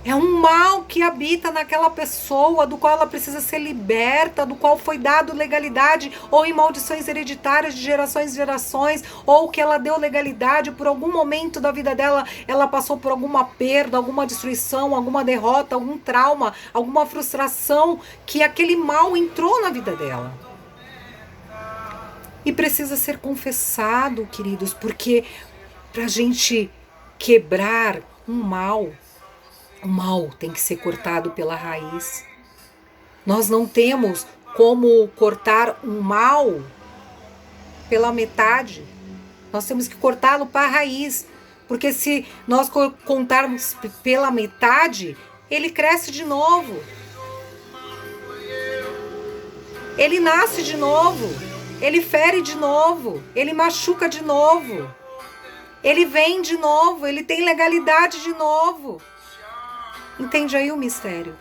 É um mal que habita naquela pessoa, do qual ela precisa ser liberta, do qual foi dado legalidade, ou em maldições hereditárias de gerações em gerações, ou que ela deu legalidade por algum momento da vida dela, ela passou por alguma perda, alguma destruição, alguma derrota, algum trauma, alguma frustração, que aquele mal entrou na vida dela. E precisa ser confessado, queridos, porque pra gente quebrar um mal, o mal tem que ser cortado pela raiz. Nós não temos como cortar um mal pela metade. Nós temos que cortá-lo para a raiz. Porque se nós contarmos pela metade, ele cresce de novo. Ele nasce de novo. Ele fere de novo. Ele machuca de novo. Ele vem de novo. Ele tem legalidade de novo. Entende aí o mistério?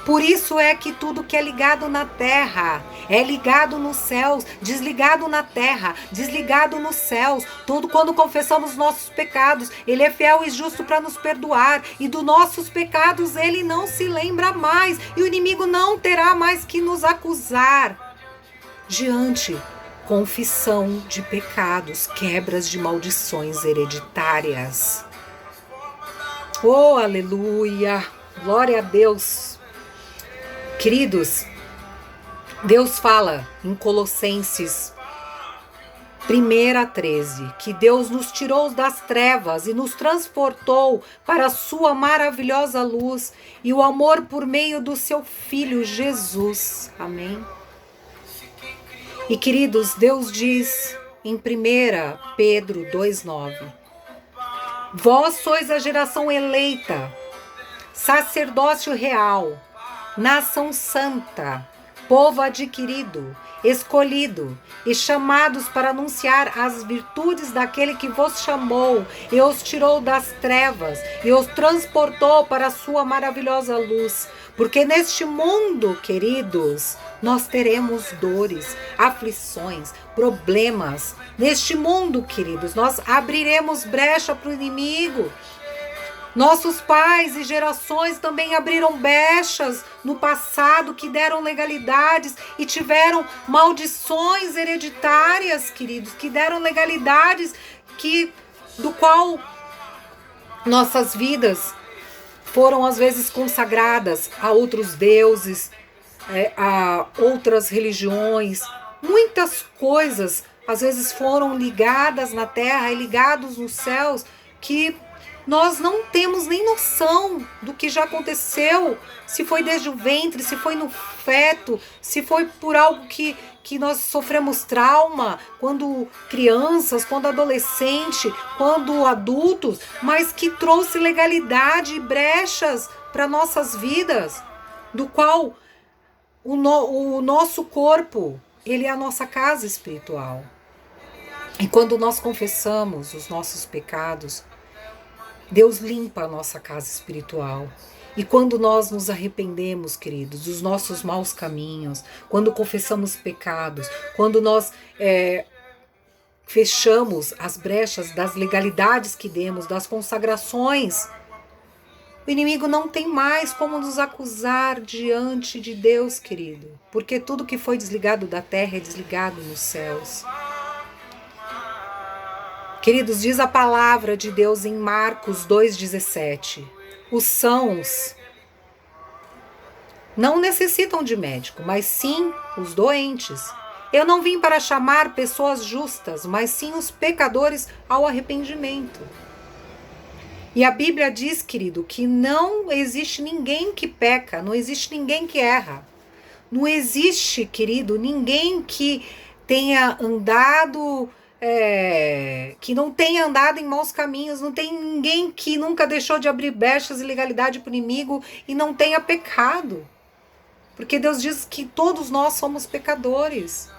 Por isso é que tudo que é ligado na terra é ligado nos céus, desligado na terra, desligado nos céus. Tudo quando confessamos nossos pecados, Ele é fiel e justo para nos perdoar. E dos nossos pecados Ele não se lembra mais. E o inimigo não terá mais que nos acusar. Diante, confissão de pecados, quebras de maldições hereditárias. Oh, aleluia! Glória a Deus! Queridos, Deus fala em Colossenses 1:13, que Deus nos tirou das trevas e nos transportou para a sua maravilhosa luz e o amor por meio do seu Filho Jesus. Amém? E queridos, Deus diz em 1 Pedro 2:9, vós sois a geração eleita, sacerdócio real, nação santa, povo adquirido, escolhido e chamados para anunciar as virtudes daquele que vos chamou e os tirou das trevas e os transportou para a sua maravilhosa luz. Porque neste mundo, queridos, nós teremos dores, aflições, problemas. Neste mundo, queridos, nós abriremos brecha para o inimigo. Nossos pais e gerações também abriram brechas no passado que deram legalidades e tiveram maldições hereditárias, queridos, que deram legalidades do qual nossas vidas foram às vezes consagradas a outros deuses, a outras religiões. Muitas coisas às vezes foram ligadas na terra e ligados nos céus que nós não temos nem noção do que já aconteceu, se foi desde o ventre, se foi no feto, se foi por algo que nós sofremos trauma, quando crianças, quando adolescente, quando adultos, mas que trouxe legalidade e brechas para nossas vidas, do qual o nosso corpo, ele é a nossa casa espiritual. E quando nós confessamos os nossos pecados, Deus limpa a nossa casa espiritual. E quando nós nos arrependemos, queridos, dos nossos maus caminhos, quando confessamos pecados, quando nós fechamos as brechas das legalidades que demos, das consagrações, o inimigo não tem mais como nos acusar diante de Deus, querido. Porque tudo que foi desligado da terra é desligado nos céus. Queridos, diz a palavra de Deus em Marcos 2,17. Os sãos não necessitam de médico, mas sim os doentes. Eu não vim para chamar pessoas justas, mas sim os pecadores ao arrependimento. E a Bíblia diz, querido, que não existe ninguém que peca, não existe ninguém que erra. Não existe, querido, ninguém que tenha andado... que não tenha andado em maus caminhos, não tem ninguém que nunca deixou de abrir brechas e legalidade para o inimigo e não tenha pecado. Porque Deus diz que todos nós somos pecadores.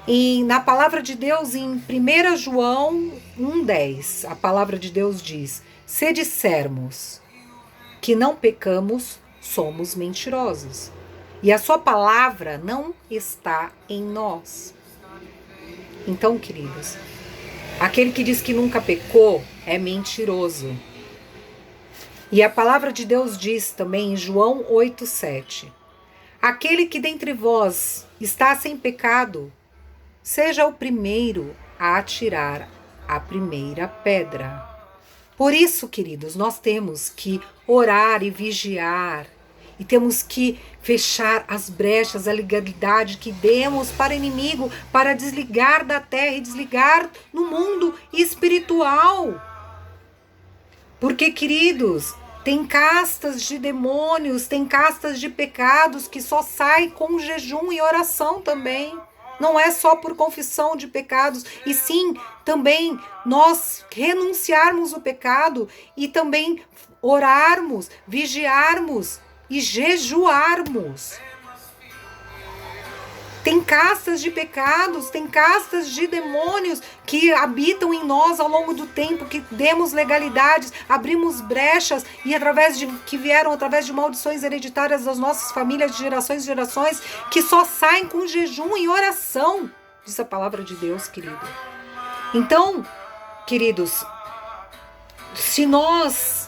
E na palavra de Deus, em 1 João 1,10, a palavra de Deus diz: se dissermos que não pecamos, somos mentirosos. E a sua palavra não está em nós. Então, queridos, aquele que diz que nunca pecou é mentiroso. E a palavra de Deus diz também em João 8,7: aquele que dentre vós está sem pecado, seja o primeiro a atirar a primeira pedra. Por isso, queridos, nós temos que orar e vigiar, e temos que fechar as brechas, a legalidade que demos para o inimigo, para desligar da terra e desligar no mundo espiritual. Porque, queridos, tem castas de demônios, tem castas de pecados que só saem com jejum e oração também. Não é só por confissão de pecados, e sim também nós renunciarmos o pecado e também orarmos, vigiarmos e jejuarmos. Tem castas de pecados, tem castas de demônios que habitam em nós ao longo do tempo, que demos legalidades, abrimos brechas e que vieram através de maldições hereditárias das nossas famílias de gerações em gerações, que só saem com jejum e oração, diz a palavra de Deus, querido. Então, queridos, se nós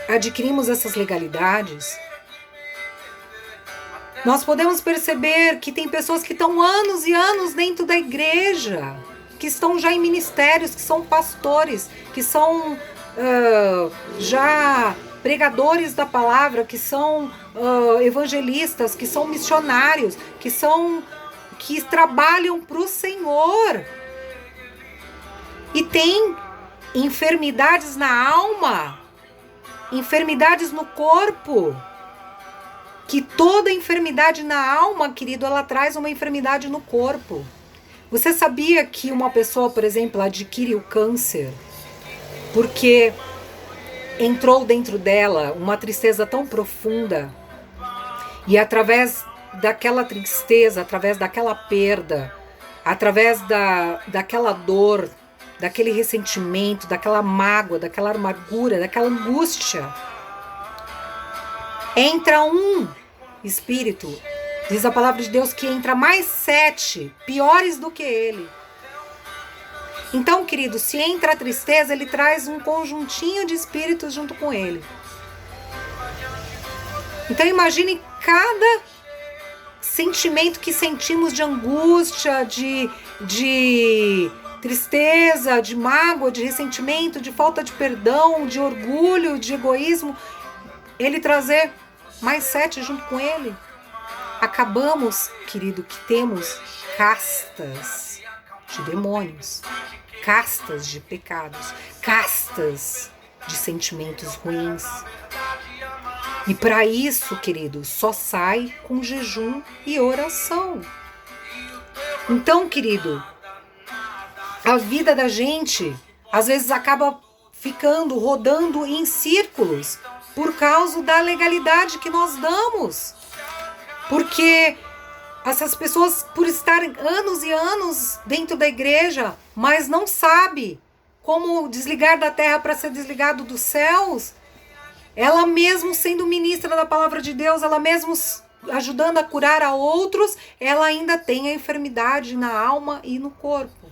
adquirimos essas legalidades, nós podemos perceber que tem pessoas que estão anos e anos dentro da igreja, que estão já em ministérios, que são pastores, que são já pregadores da palavra, que são evangelistas, que são missionários, que trabalham para o Senhor. E tem enfermidades na alma, enfermidades no corpo. Que toda enfermidade na alma, querido, ela traz uma enfermidade no corpo. Você sabia que uma pessoa, por exemplo, adquire o câncer porque entrou dentro dela uma tristeza tão profunda, e através daquela tristeza, através daquela perda, através daquela dor, daquele ressentimento, daquela mágoa, daquela amargura, daquela angústia, entra um espírito, diz a palavra de Deus, que entra mais 7 piores do que ele. Então, querido, se entra a tristeza, ele traz um conjuntinho de espíritos junto com ele. Então imagine cada sentimento que sentimos de angústia, de tristeza, de mágoa, de ressentimento, de falta de perdão, de orgulho, de egoísmo, ele trazer mais 7 junto com ele. Acabamos, querido, que temos castas de demônios, castas de pecados, castas de sentimentos ruins. E para isso, querido, só sai com jejum e oração. Então, querido, a vida da gente às vezes acaba rodando em círculos por causa da legalidade que nós damos. Porque essas pessoas, por estarem anos e anos dentro da igreja, mas não sabe como desligar da terra para ser desligado dos céus, ela mesmo sendo ministra da palavra de Deus, ela mesmo ajudando a curar a outros, ela ainda tem a enfermidade na alma e no corpo.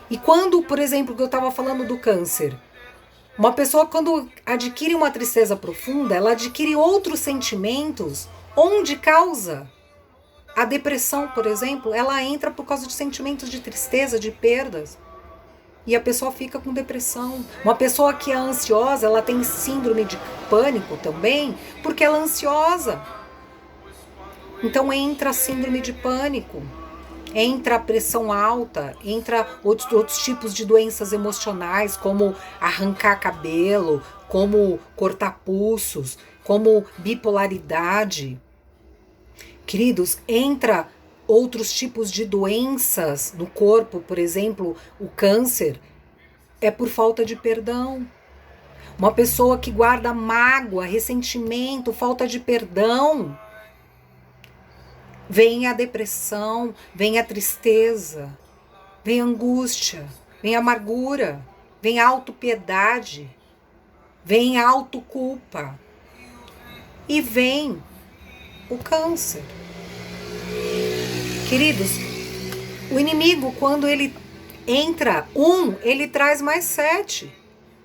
E quando, por exemplo, que eu estava falando do câncer, uma pessoa, quando adquire uma tristeza profunda, ela adquire outros sentimentos, onde causa a depressão, por exemplo, ela entra por causa de sentimentos de tristeza, de perdas. E a pessoa fica com depressão. Uma pessoa que é ansiosa, ela tem síndrome de pânico também, porque ela é ansiosa. Então entra a síndrome de pânico, entra a pressão alta, entra outros tipos de doenças emocionais, como arrancar cabelo, como cortar pulsos, como bipolaridade. Queridos, entra outros tipos de doenças no corpo, por exemplo, o câncer, é por falta de perdão. Uma pessoa que guarda mágoa, ressentimento, falta de perdão, vem a depressão, vem a tristeza, vem a angústia, vem a amargura, vem a autopiedade, vem a autoculpa e vem o câncer. Queridos, o inimigo, quando ele entra, ele traz mais 7.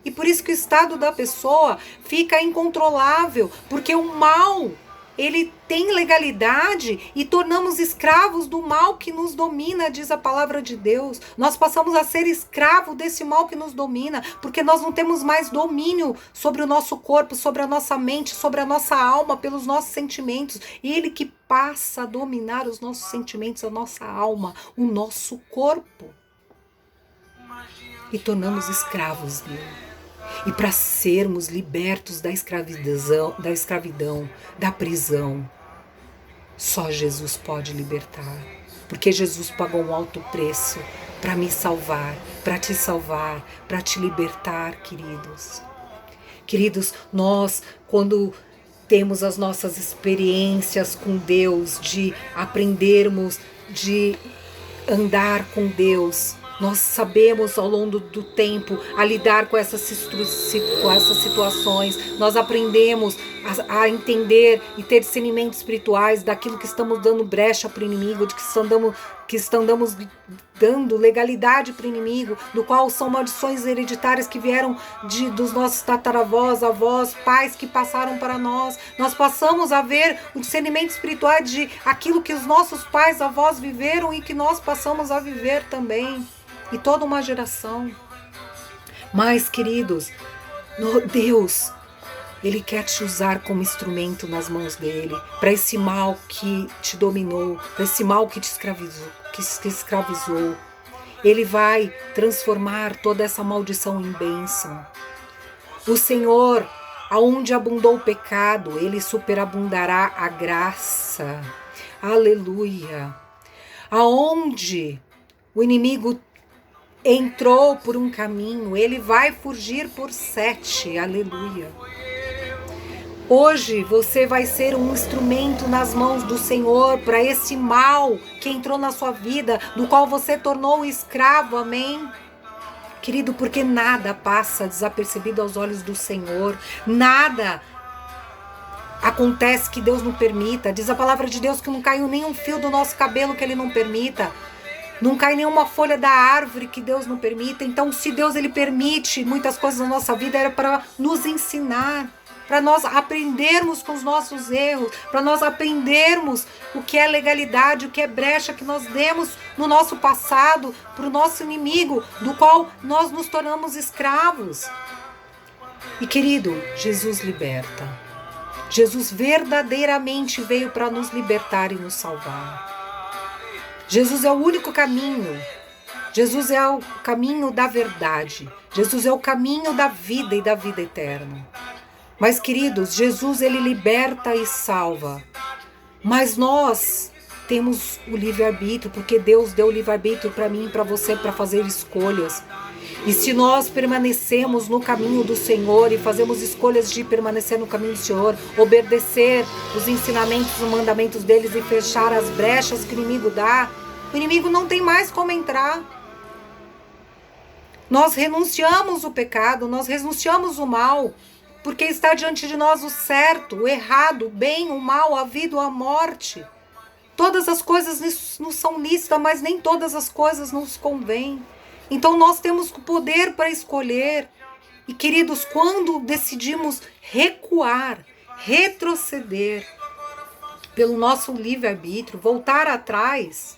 E por isso que o estado da pessoa fica incontrolável, porque o mal, ele tem legalidade e tornamos escravos do mal que nos domina, diz a palavra de Deus. Nós passamos a ser escravo desse mal que nos domina, porque nós não temos mais domínio sobre o nosso corpo, sobre a nossa mente, sobre a nossa alma, pelos nossos sentimentos. E ele que passa a dominar os nossos sentimentos, a nossa alma, o nosso corpo. E tornamos escravos dele. E para sermos libertos da escravidão, da prisão, só Jesus pode libertar. Porque Jesus pagou um alto preço para me salvar, para te libertar, queridos. Queridos, nós, quando temos as nossas experiências com Deus, de aprendermos, de andar com Deus, nós sabemos ao longo do tempo a lidar com essas situações. Nós aprendemos a entender e ter discernimentos espirituais daquilo que estamos dando brecha para o inimigo, de que estamos dando legalidade para o inimigo, do qual são maldições hereditárias que vieram dos nossos tataravós, avós, pais que passaram para nós. Nós passamos a ver o discernimento espiritual de aquilo que os nossos pais, avós viveram e que nós passamos a viver também. E toda uma geração. Mas, queridos, Deus, Ele quer te usar como instrumento nas mãos dele, para esse mal que te dominou, para esse mal que te escravizou. Ele vai transformar toda essa maldição em bênção. O Senhor, aonde abundou o pecado, Ele superabundará a graça. Aleluia. Aonde o inimigo entrou por um caminho, ele vai fugir por 7, aleluia. Hoje você vai ser um instrumento nas mãos do Senhor para esse mal que entrou na sua vida, do qual você tornou escravo, amém? Querido, porque nada passa desapercebido aos olhos do Senhor, nada acontece que Deus não permita. Diz a palavra de Deus que não caiu nenhum fio do nosso cabelo que Ele não permita. Não cai nenhuma folha da árvore que Deus não permita. Então, se Deus ele permite muitas coisas na nossa vida, era para nos ensinar, para nós aprendermos com os nossos erros, para nós aprendermos o que é legalidade, o que é brecha que nós demos no nosso passado para o nosso inimigo, do qual nós nos tornamos escravos. E querido, Jesus liberta. Jesus verdadeiramente veio para nos libertar e nos salvar. Jesus é o único caminho. Jesus é o caminho da verdade. Jesus é o caminho da vida e da vida eterna. Mas, queridos, Jesus, ele liberta e salva. Mas nós temos o livre-arbítrio, porque Deus deu o livre-arbítrio para mim e para você, para fazer escolhas. E se nós permanecemos no caminho do Senhor e fazemos escolhas de permanecer no caminho do Senhor, obedecer os ensinamentos, os mandamentos deles e fechar as brechas que o inimigo dá, o inimigo não tem mais como entrar. Nós renunciamos o pecado, nós renunciamos o mal, porque está diante de nós o certo, o errado, o bem, o mal, a vida ou a morte. Todas as coisas nos são lícitas, mas nem todas as coisas nos convêm. Então nós temos o poder para escolher. E queridos, quando decidimos recuar, retroceder pelo nosso livre-arbítrio, voltar atrás,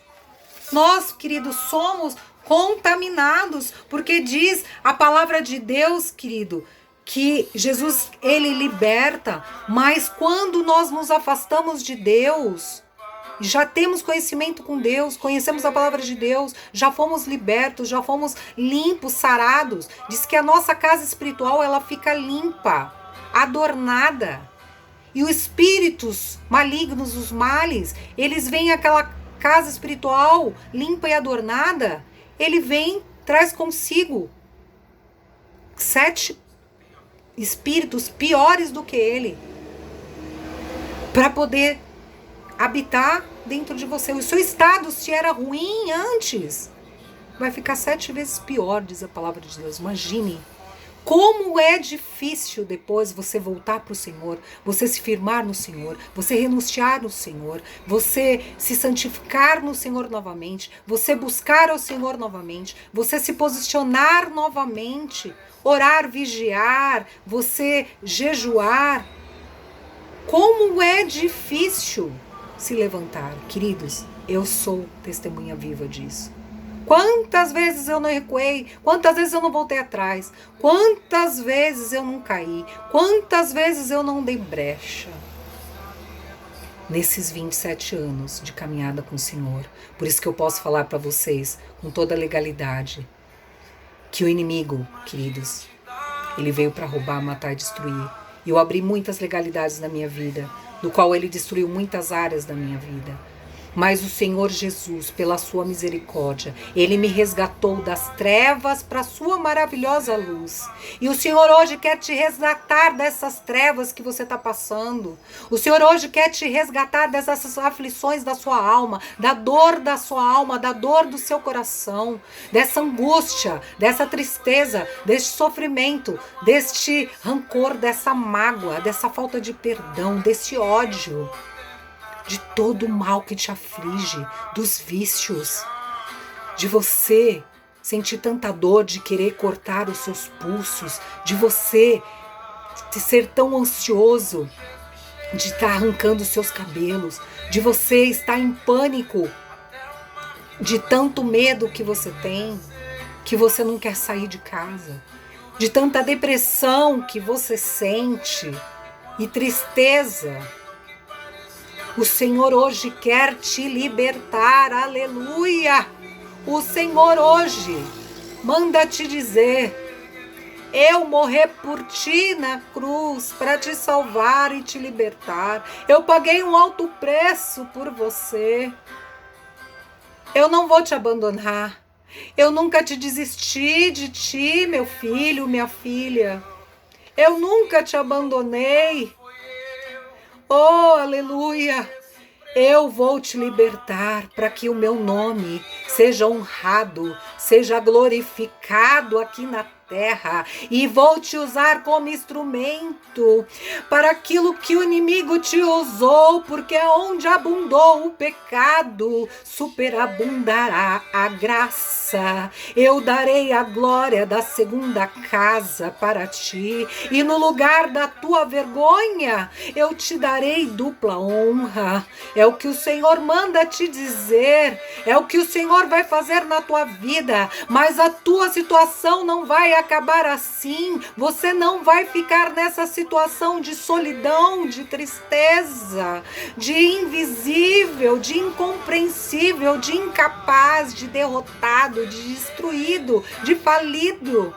nós, queridos, somos contaminados, porque diz a palavra de Deus, querido, que Jesus, ele liberta, mas quando nós nos afastamos de Deus, já temos conhecimento com Deus, conhecemos a palavra de Deus, já fomos libertos, já fomos limpos, sarados. Diz que a nossa casa espiritual, ela fica limpa, adornada. E os espíritos malignos, os males, eles vêm àquela casa espiritual limpa e adornada, ele vem, traz consigo 7 espíritos piores do que ele, para poder habitar dentro de você. O seu estado, se era ruim antes, vai ficar 7 vezes pior, diz a palavra de Deus. Imagine Como é difícil depois você voltar para o Senhor, você se firmar no Senhor, você renunciar no Senhor, você se santificar no Senhor novamente, você buscar ao Senhor novamente, você se posicionar novamente, orar, vigiar, você jejuar. Como é difícil se levantar. Queridos, eu sou testemunha viva disso. Quantas vezes eu não recuei, quantas vezes eu não voltei atrás, quantas vezes eu não caí, quantas vezes eu não dei brecha. Nesses 27 anos de caminhada com o Senhor. Por isso que eu posso falar para vocês, com toda a legalidade, que o inimigo, queridos, ele veio para roubar, matar e destruir. E eu abri muitas legalidades na minha vida, do qual ele destruiu muitas áreas da minha vida. Mas o Senhor Jesus, pela sua misericórdia, Ele me resgatou das trevas para a sua maravilhosa luz. E o Senhor hoje quer te resgatar dessas trevas que você está passando. O Senhor hoje quer te resgatar dessas aflições da sua alma, da dor da sua alma, da dor do seu coração, dessa angústia, dessa tristeza, deste sofrimento, deste rancor, dessa mágoa, dessa falta de perdão, desse ódio. De todo o mal que te aflige, dos vícios, de você sentir tanta dor de querer cortar os seus pulsos, de você ser tão ansioso, de estar arrancando os seus cabelos, de você estar em pânico, de tanto medo que você tem, que você não quer sair de casa, de tanta depressão que você sente e tristeza. O Senhor hoje quer te libertar, aleluia! O Senhor hoje manda te dizer, eu morrer por ti na cruz para te salvar e te libertar. Eu paguei um alto preço por você. Eu não vou te abandonar. Eu nunca te desisti de ti, meu filho, minha filha. Eu nunca te abandonei. Oh, aleluia! Eu vou te libertar para que o meu nome seja honrado, seja glorificado aqui na terra, e vou te usar como instrumento para aquilo que o inimigo te usou, porque onde abundou o pecado, superabundará a graça. Eu darei a glória da segunda casa para ti, e no lugar da tua vergonha, eu te darei dupla honra. É o que o Senhor manda te dizer, é o que o Senhor vai fazer na tua vida, mas a tua situação não vai acabar assim. Você não vai ficar nessa situação de solidão, de tristeza, de invisível, de incompreensível, de incapaz, de derrotado, de destruído, de falido.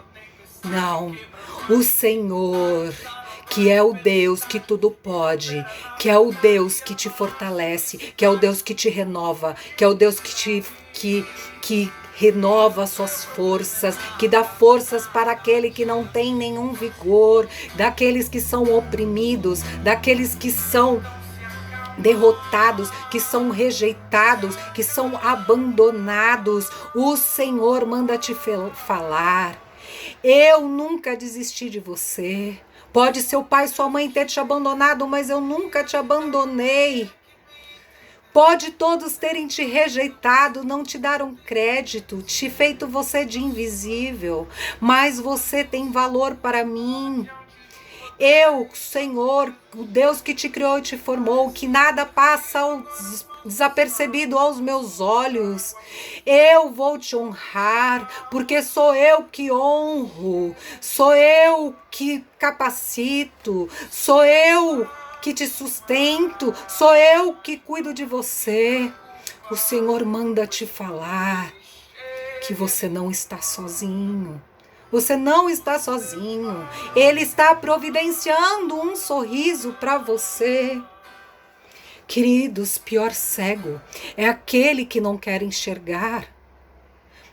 Não, o Senhor, que é o Deus que tudo pode, que é o Deus que te fortalece, que é o Deus que te renova, que é o Deus que renova suas forças, que dá forças para aquele que não tem nenhum vigor, daqueles que são oprimidos, daqueles que são derrotados, que são rejeitados, que são abandonados. O Senhor manda te falar. Eu nunca desisti de você. Pode seu pai e sua mãe ter te abandonado, mas eu nunca te abandonei. Pode todos terem te rejeitado, não te deram crédito, te feito você de invisível, mas você tem valor para mim. Eu, Senhor, o Deus que te criou e te formou, que nada passa desapercebido aos meus olhos. Eu vou te honrar, porque sou eu que honro, sou eu que capacito, sou eu que te sustento, sou eu que cuido de você. O Senhor manda te falar que você não está sozinho. Você não está sozinho. Ele está providenciando um sorriso para você. Queridos, pior cego é aquele que não quer enxergar.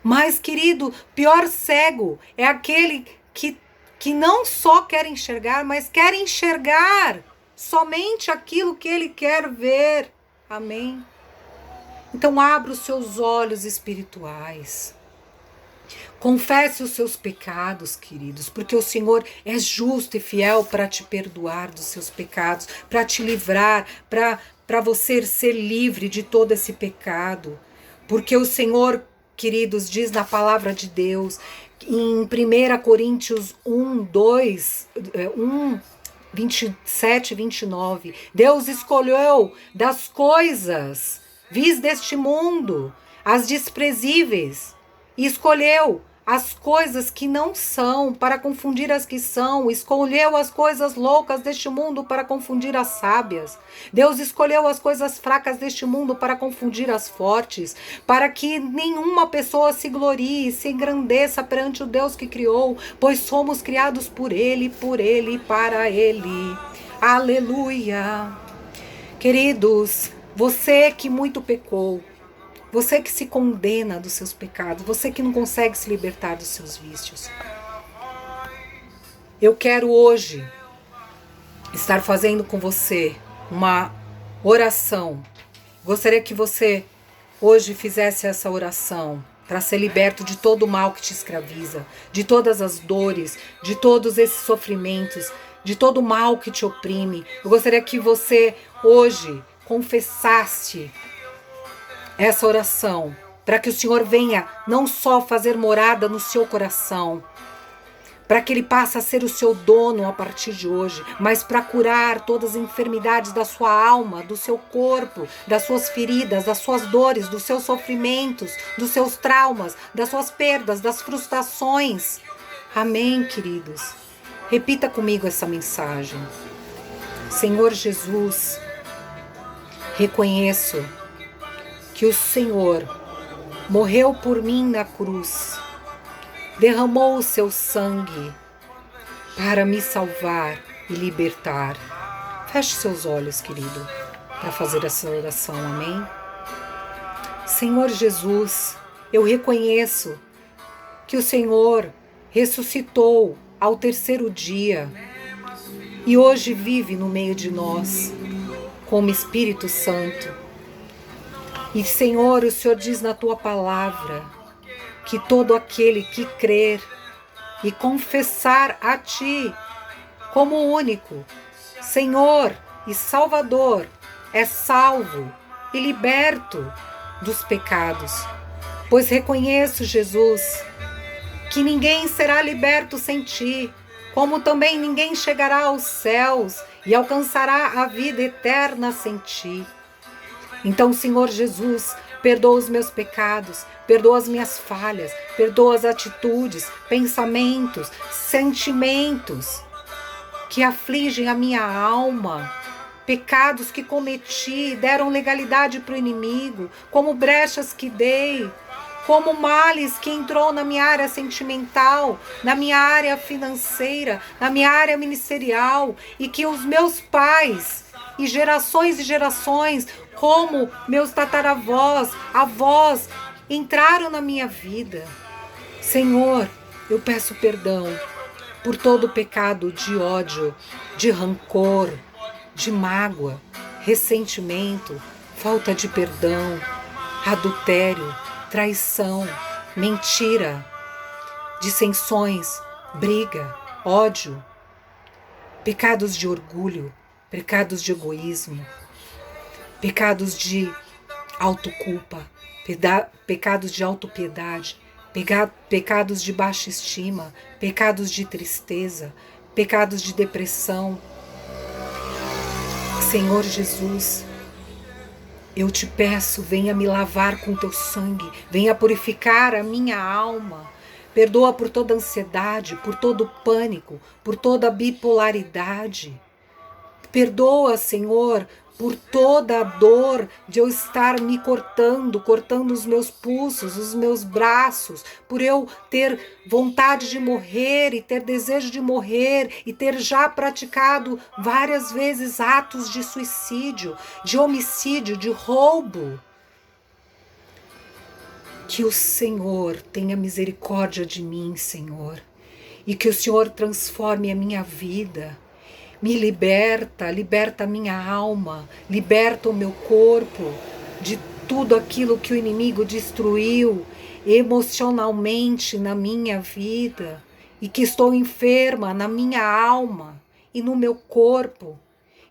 Mas, querido, pior cego é aquele que não só quer enxergar, mas quer enxergar somente aquilo que ele quer ver. Amém? Então abra os seus olhos espirituais. Confesse os seus pecados, queridos, porque o Senhor é justo e fiel para te perdoar dos seus pecados, para te livrar, para você ser livre de todo esse pecado. Porque o Senhor, queridos, diz na palavra de Deus, em 1 Coríntios 27 e 29, Deus escolheu das coisas vis deste mundo, as desprezíveis, e escolheu as coisas que não são para confundir as que são, escolheu as coisas loucas deste mundo para confundir as sábias. Deus escolheu as coisas fracas deste mundo para confundir as fortes, para que nenhuma pessoa se glorie, se engrandeça perante o Deus que criou, pois somos criados por Ele e para Ele. Aleluia! Queridos, você que muito pecou, você que se condena dos seus pecados, você que não consegue se libertar dos seus vícios, eu quero hoje estar fazendo com você uma oração. Gostaria que você hoje fizesse essa oração para ser liberto de todo o mal que te escraviza, de todas as dores, de todos esses sofrimentos, de todo o mal que te oprime. Eu gostaria que você hoje confessasse essa oração, para que o Senhor venha não só fazer morada no seu coração, para que Ele passe a ser o seu dono a partir de hoje, mas para curar todas as enfermidades da sua alma, do seu corpo, das suas feridas, das suas dores, dos seus sofrimentos, dos seus traumas, das suas perdas, das frustrações. Amém, queridos? Repita comigo essa mensagem. Senhor Jesus, reconheço que o Senhor morreu por mim na cruz, derramou o seu sangue para me salvar e libertar. Feche seus olhos, querido, para fazer essa oração, amém? Senhor Jesus, eu reconheço que o Senhor ressuscitou ao terceiro dia e hoje vive no meio de nós como Espírito Santo. E, Senhor, o Senhor diz na Tua palavra que todo aquele que crer e confessar a Ti como único Senhor e Salvador é salvo e liberto dos pecados. Pois reconheço, Jesus, que ninguém será liberto sem Ti, como também ninguém chegará aos céus e alcançará a vida eterna sem Ti. Então, Senhor Jesus, perdoa os meus pecados, perdoa as minhas falhas, perdoa as atitudes, pensamentos, sentimentos que afligem a minha alma, pecados que cometi, deram legalidade para o inimigo, como brechas que dei, como males que entrou na minha área sentimental, na minha área financeira, na minha área ministerial, e que os meus pais e gerações, como meus tataravós, avós, entraram na minha vida. Senhor, eu peço perdão por todo o pecado de ódio, de rancor, de mágoa, ressentimento, falta de perdão, adultério, traição, mentira, dissensões, briga, ódio, pecados de orgulho, pecados de egoísmo, pecados de autoculpa, pecados de autopiedade, pecados de baixa estima, pecados de tristeza, pecados de depressão. Senhor Jesus, eu te peço, venha me lavar com teu sangue, venha purificar a minha alma. Perdoa por toda ansiedade, por todo pânico, por toda bipolaridade. Perdoa, Senhor, por toda a dor de eu estar me cortando os meus pulsos, os meus braços, por eu ter vontade de morrer e ter desejo de morrer e ter já praticado várias vezes atos de suicídio, de homicídio, de roubo. Que o Senhor tenha misericórdia de mim, Senhor, e que o Senhor transforme a minha vida. Me liberta a minha alma, liberta o meu corpo de tudo aquilo que o inimigo destruiu emocionalmente na minha vida e que estou enferma na minha alma e no meu corpo.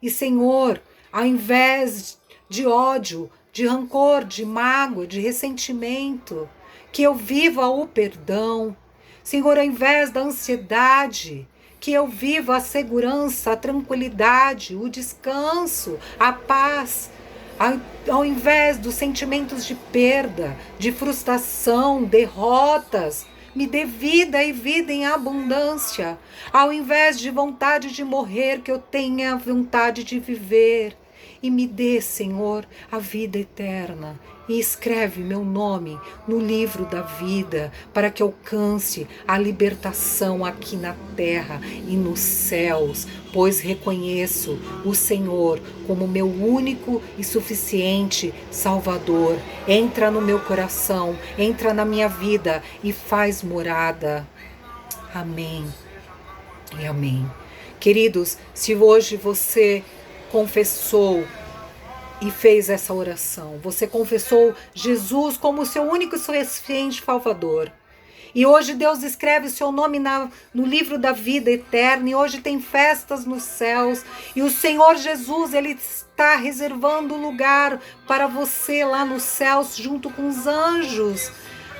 E, Senhor, ao invés de ódio, de rancor, de mágoa, de ressentimento, que eu viva o perdão. Senhor, ao invés da ansiedade, que eu viva a segurança, a tranquilidade, o descanso, a paz. Ao invés dos sentimentos de perda, de frustração, derrotas, me dê vida e vida em abundância. Ao invés de vontade de morrer, que eu tenha vontade de viver. E me dê, Senhor, a vida eterna. E escreve meu nome no livro da vida, para que alcance a libertação aqui na terra e nos céus, pois reconheço o Senhor como meu único e suficiente Salvador. Entra no meu coração, entra na minha vida e faz morada. Amém e amém. Queridos, se hoje você confessou e fez essa oração, você confessou Jesus como seu único e suficiente Salvador, e hoje Deus escreve o seu nome no livro da vida eterna, e hoje tem festas nos céus, e o Senhor Jesus, Ele está reservando lugar para você lá nos céus, junto com os anjos,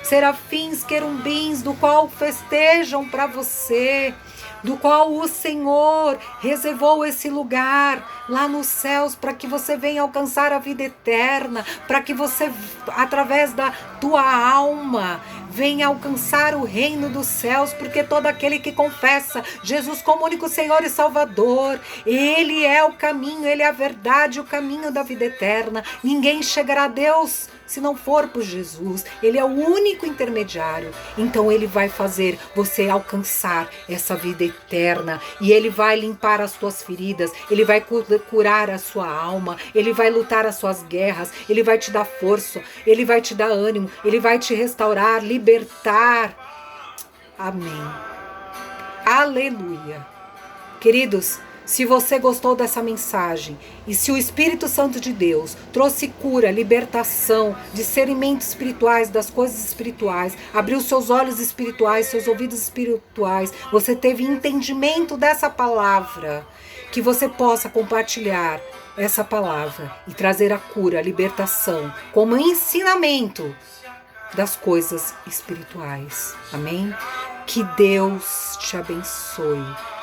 serafins, querumbins, do qual festejam para você, do qual o Senhor reservou esse lugar lá nos céus para que você venha alcançar a vida eterna, para que você, através da tua alma, venha alcançar o reino dos céus, porque todo aquele que confessa Jesus como único Senhor e Salvador, Ele é o caminho, Ele é a verdade, o caminho da vida eterna. Ninguém chegará a Deus se não for por Jesus. Ele é o único intermediário. Então Ele vai fazer você alcançar essa vida eterna, e Ele vai limpar as tuas feridas, Ele vai curar a sua alma, Ele vai lutar as suas guerras, Ele vai te dar força, Ele vai te dar ânimo, Ele vai te restaurar, libertar. Amém. Aleluia. Queridos, se você gostou dessa mensagem e se o Espírito Santo de Deus trouxe cura, libertação, discernimento espirituais das coisas espirituais, abriu seus olhos espirituais, seus ouvidos espirituais, você teve entendimento dessa palavra, que você possa compartilhar essa palavra e trazer a cura, a libertação como ensinamento das coisas espirituais. Amém? Que Deus te abençoe.